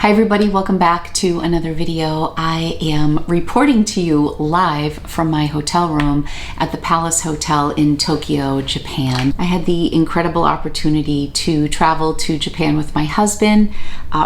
Hi everybody, welcome back to another video. I am reporting to you live from my hotel room at the Palace Hotel in Tokyo, Japan. I had the incredible opportunity to travel to Japan with my husband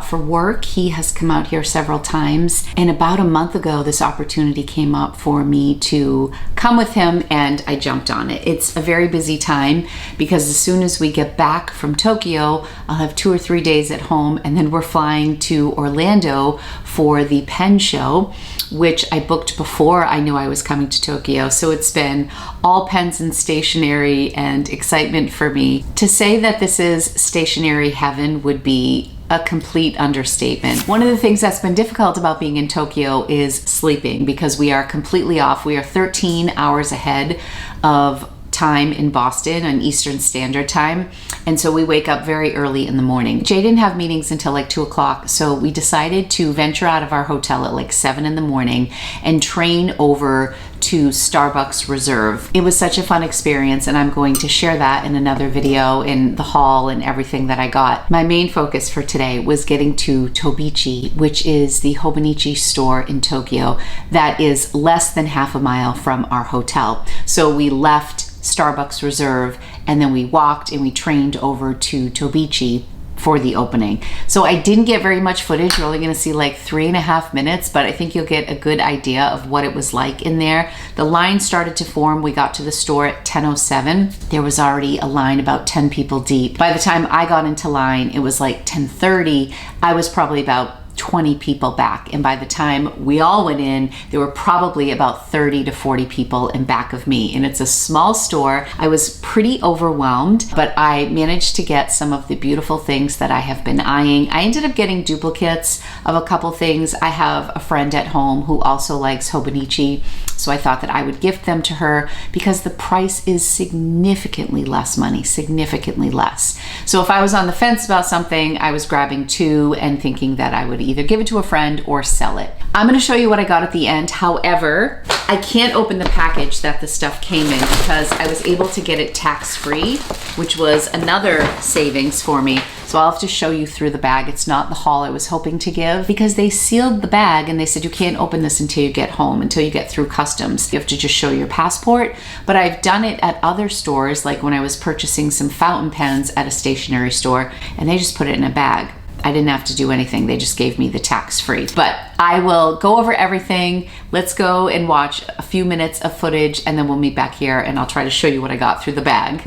for work. He has come out here several times, and about a month ago this opportunity came up for me to come with him, and I jumped on it. It's a very busy time because as soon as we get back from Tokyo, I'll have 2 or 3 days at home, and then we're flying to Orlando for the pen show, which I booked before I knew I was coming to Tokyo. So it's been all pens and stationery and excitement for me. To say that this is stationery heaven would be a complete understatement. One of the things that's been difficult about being in Tokyo is sleeping because we are completely off. We are 13 hours ahead of time in Boston on Eastern Standard Time, and so we wake up very early in the morning. Jay didn't have meetings until like 2 o'clock, so we decided to venture out of our hotel at like 7 in the morning and train over to Starbucks Reserve. It was such a fun experience, and I'm going to share that in another video in the haul and everything that I got. My main focus for today was getting to Tobichi, which is the Hobonichi store in Tokyo that is less than half a mile from our hotel. So we left Starbucks Reserve and then we walked and we trained over to Tobichi for the opening. So I didn't get very much footage. You're only gonna see like 3.5 minutes, but I think you'll get a good idea of what it was like in there. The line started to form. We got to the store at 10:07. There was already a line about 10 people deep. By the time I got into line, it was like 10:30. I was probably about 20 people back, and by the time we all went in, there were probably about 30 to 40 people in back of me, and it's a small store. I was pretty overwhelmed, but I managed to get some of the beautiful things that I have been eyeing. I ended up getting duplicates of a couple things. I have a friend at home who also likes Hobonichi, so I thought that I would gift them to her because the price is significantly less money, significantly less. So if I was on the fence about something, I was grabbing 2 and thinking that I would either give it to a friend or sell it. I'm going to show you what I got at the end. However, I can't open the package that the stuff came in because I was able to get it tax-free, which was another savings for me. So I'll have to show you through the bag. It's not the haul I was hoping to give because they sealed the bag and they said you can't open this until you get home, until you get through customs. You have to just show your passport. But I've done it at other stores, like when I was purchasing some fountain pens at a stationery store, and they just put it in a bag. I didn't have to do anything. They just gave me the tax-free. But I will go over everything. Let's go and watch a few minutes of footage, and then we'll meet back here and I'll try to show you what I got through the bag.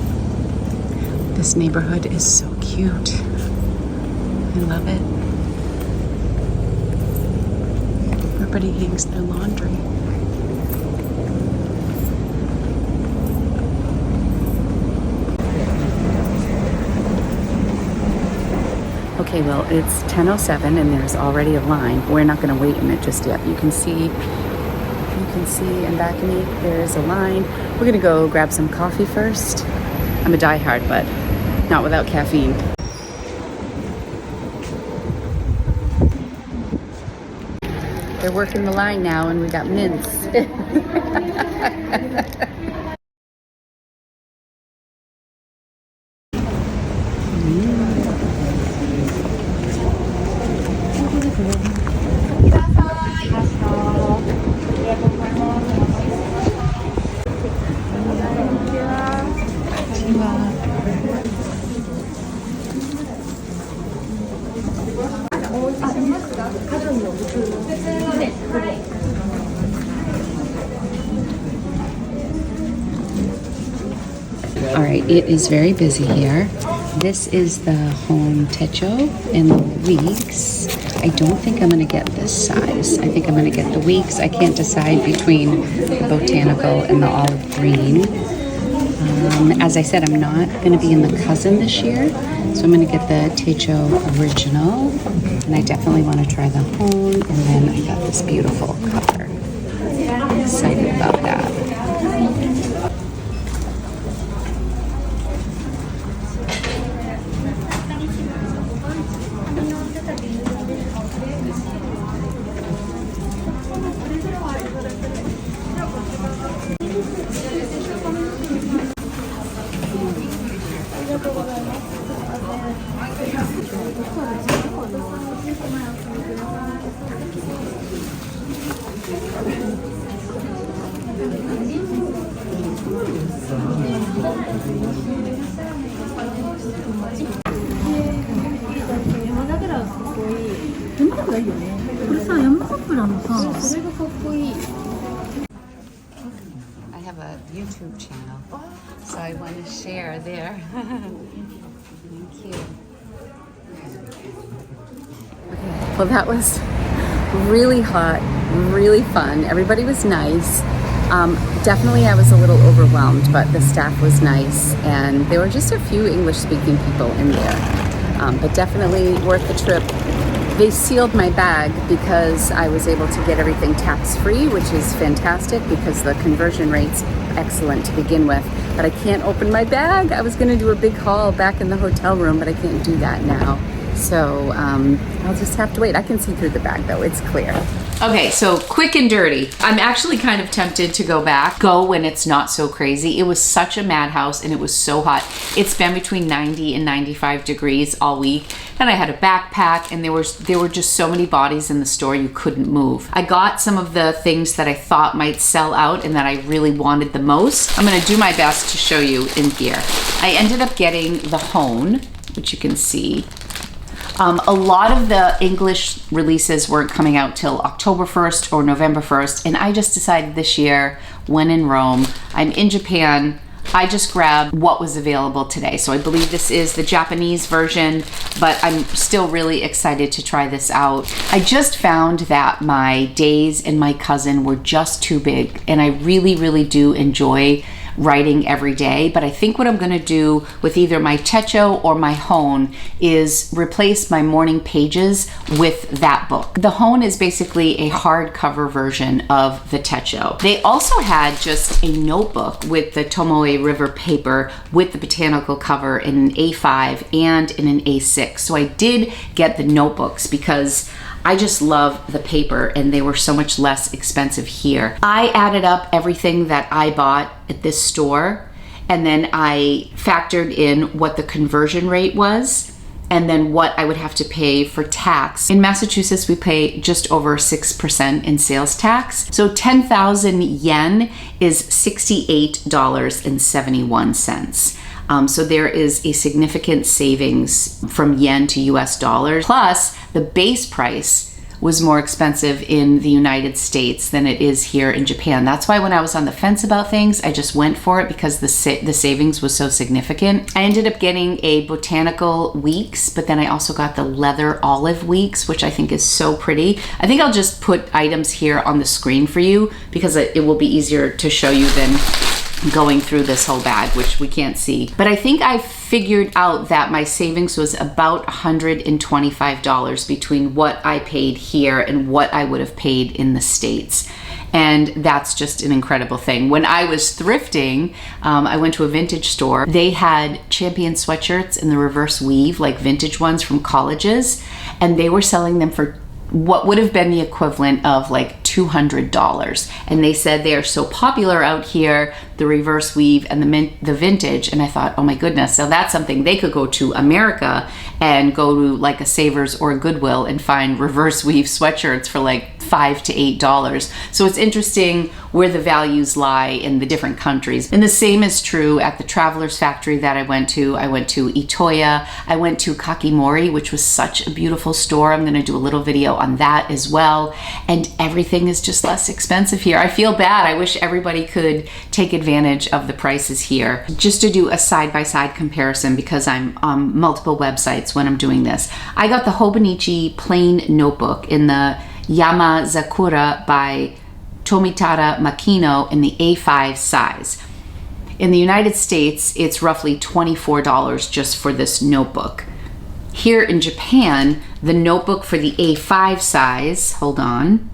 This neighborhood is so cute. I love it. Everybody hangs their laundry. Okay, well, it's 10:07 and there's already a line. We're not going to wait in it just yet. You can see in back of me, there's a line. We're going to go grab some coffee first. I'm a diehard, but not without caffeine. They're working the line now and we got mints. All right, it is very busy here. This is the home techo and the weeks. I don't think I'm gonna get this size. I think I'm gonna get the weeks. I can't decide between the botanical and the olive green. As I said, I'm not gonna be in the cousin this year, so I'm gonna get the techo original. And I definitely wanna try the home, and then I got this beautiful cover. I'm excited about that. I have a YouTube channel, so I want to share there. Thank you. Okay. Well, that was really hot, really fun. Everybody was nice. Definitely I was a little overwhelmed, but the staff was nice, and there were just a few English-speaking people in there. But definitely worth the trip. They sealed my bag because I was able to get everything tax-free, which is fantastic because the conversion rate's excellent to begin with. But I can't open my bag. I was gonna do a big haul back in the hotel room, but I can't do that now. So I'll just have to wait. I can see through the bag though, it's clear. Okay, so quick and dirty. I'm actually kind of tempted to go back. Go when it's not so crazy. It was such a madhouse and it was so hot. It's been between 90 and 95 degrees all week. And I had a backpack and there were just so many bodies in the store you couldn't move. I got some of the things that I thought might sell out and that I really wanted the most. I'm gonna do my best to show you in here. I ended up getting the Hone, which you can see. A lot of the English releases weren't coming out till October 1st or November 1st, and I just decided this year, when in Rome, I'm in Japan, I just grabbed what was available today. So I believe this is the Japanese version, but I'm still really excited to try this out. I just found that my days and my cousin were just too big, and I really, really do enjoy writing every day, but I think what I'm gonna do with either my Techo or my Hone is replace my morning pages with that book. The Hone is basically a hardcover version of the Techo. They also had just a notebook with the Tomoe River paper with the botanical cover in an A5 and in an A6. So I did get the notebooks because I just love the paper and they were so much less expensive here. I added up everything that I bought at this store and then I factored in what the conversion rate was and then what I would have to pay for tax. In Massachusetts, we pay just over 6% in sales tax. So 10,000 yen is $68.71. So there is a significant savings from yen to US dollars. Plus, the base price was more expensive in the United States than it is here in Japan. That's why when I was on the fence about things, I just went for it because the savings was so significant. I ended up getting a botanical weeks, but then I also got the leather olive weeks, which I think is so pretty. I think I'll just put items here on the screen for you because it will be easier to show you than going through this whole bag, which we can't see. But I think I figured out that my savings was about $125 between what I paid here and what I would have paid in the States. And that's just an incredible thing. When I was thrifting, I went to a vintage store. They had Champion sweatshirts in the reverse weave, like vintage ones from colleges, and they were selling them for what would have been the equivalent of like $200. And they said they are so popular out here, the reverse weave and the vintage. And I thought, oh my goodness, now that's something they could go to America and go to like a Savers or a Goodwill and find reverse weave sweatshirts for like $5 to $8. So it's interesting where the values lie in the different countries. And the same is true at the Traveler's Factory that I went to. I went to Itoya. I went to Kakimori, which was such a beautiful store. I'm gonna do a little video on that as well. And everything is just less expensive here. I feel bad. I wish everybody could take advantage of the prices here. Just to do a side-by-side comparison, because I'm on multiple websites when I'm doing this. I got the Hobonichi plain notebook in the Yamazakura by Tomitara Makino in the A5 size. In the United States, it's roughly $24 just for this notebook. Here in Japan, the notebook for the A5 size, hold on,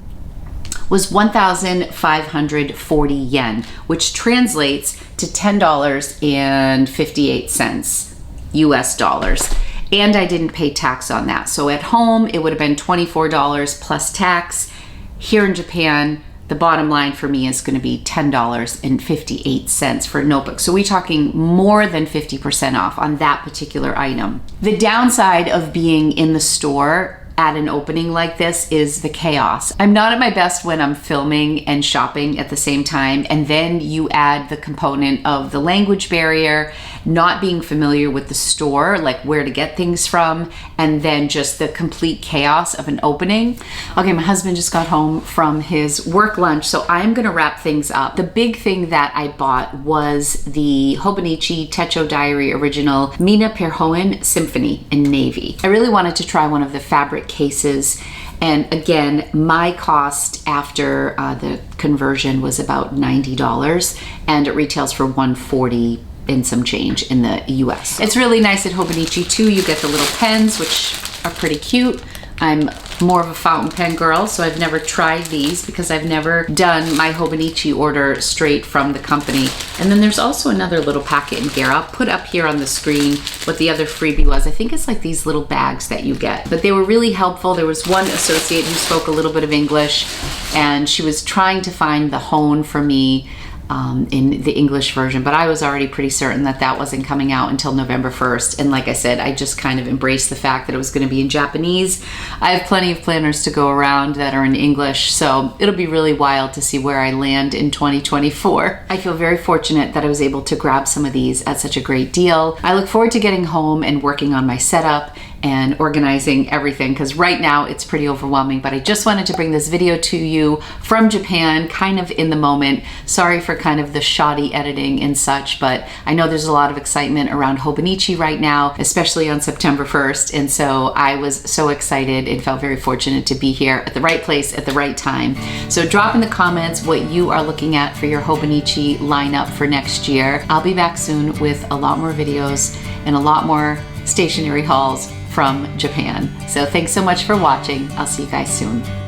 was 1,540 yen, which translates to $10.58 US dollars. And I didn't pay tax on that. So at home, it would have been $24 plus tax. Here in Japan, the bottom line for me is going to be $10.58 for a notebook. So we're talking more than 50% off on that particular item. The downside of being in the store at an opening like this is the chaos. I'm not at my best when I'm filming and shopping at the same time, and then you add the component of the language barrier, not being familiar with the store, like where to get things from, and then just the complete chaos of an opening. Okay, my husband just got home from his work lunch, so I'm gonna wrap things up. The big thing that I bought was the Hobonichi Techo Diary Original Mina Perhoen Symphony in navy. I really wanted to try one of the fabric cases, and again, my cost after the conversion was about $90, and it retails for $140 and some change in the US. It's really nice at Hobonichi too. You get the little pens, which are pretty cute. I'm more of a fountain pen girl, so I've never tried these because I've never done my Hobonichi order straight from the company. And then there's also another little packet in here. I'll put up here on the screen what the other freebie was. I think it's like these little bags that you get, but they were really helpful. There was one associate who spoke a little bit of English, and she was trying to find the hone for me in the English version, but I was already pretty certain that that wasn't coming out until November 1st. And like I said, I just kind of embraced the fact that it was going to be in Japanese. I have plenty of planners to go around that are in English, so it'll be really wild to see where I land in 2024. I feel very fortunate that I was able to grab some of these at such a great deal. I look forward to getting home and working on my setup and organizing everything, because right now it's pretty overwhelming, but I just wanted to bring this video to you from Japan, kind of in the moment. Sorry for kind of the shoddy editing and such, but I know there's a lot of excitement around Hobonichi right now, especially on September 1st, and so I was so excited and felt very fortunate to be here at the right place at the right time. So drop in the comments what you are looking at for your Hobonichi lineup for next year. I'll be back soon with a lot more videos and a lot more stationery hauls from Japan. So thanks so much for watching. I'll see you guys soon.